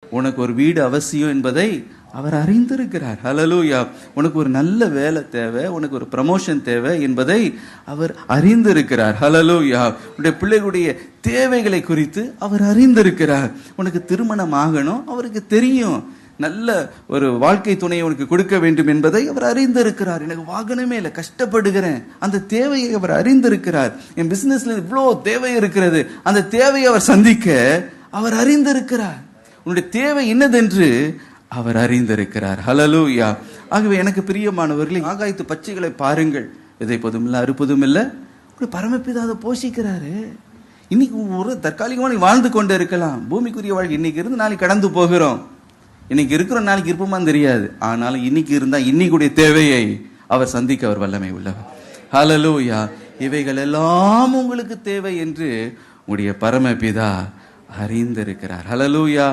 உனக்கு ஒரு வீடு அவசியம் என்பதை அவர் அறிந்திருக்கிறார். ஹல்லேலூயா. உனக்கு ஒரு நல்ல வேலை தேவை, உனக்கு ஒரு ப்ரமோஷன் தேவை என்பதை அவர் அறிந்திருக்கிறார். ஹல்லேலூயா. உன்னுடைய பிள்ளைகளுடைய தேவைகளை குறித்து அவர் அறிந்திருக்கிறார். உனக்கு திருமணம் ஆகணும், அவருக்கு தெரியும். நல்ல ஒரு வாழ்க்கை துணையை உனக்கு கொடுக்க வேண்டும் என்பதை அவர் அறிந்திருக்கிறார். எனக்கு வாகனமே இல்லை, கஷ்டப்படுகிறேன், அந்த தேவையை அவர் அறிந்திருக்கிறார். என் பிசினஸ்ல இவ்வளோ தேவை இருக்கிறது, அந்த தேவையை அவர் சந்திக்க அவர் அறிந்திருக்கிறார். உன்னுடைய தேவை என்னதென்று அவர் அறிந்திருக்கிறார். ஹல்லேலூயா. ஆகவே எனக்கு பிரியமானவர்களே, ஆகாயத்து பட்சிகளை பாருங்கள், விதைப்பதும் இல்லை, அறுப்பதும் இல்லை, பரமபிதா அதை போஷிக்கிறாரு. இன்னைக்கு ஒரு தற்காலிகமாக வாழ்ந்து கொண்டு இருக்கலாம். பூமிக்குரிய வாழ்க்கை இன்னைக்கு இருந்து நாளைக்கு கடந்து போகிறோம். இன்னைக்கு இருக்கிற நாளைக்கு இருப்போமான்னு தெரியாது. ஆனாலும் இன்னைக்கு இருந்தா இன்னைக்குடைய தேவையை அவர் சந்திக்க அவர் வல்லமை உள்ளவர். ஹல்லேலூயா. இவைகள் எல்லாம் உங்களுக்கு தேவை என்று உங்களுடைய பரமபிதா அறிந்திருக்கிறார். ஹல்லேலூயா.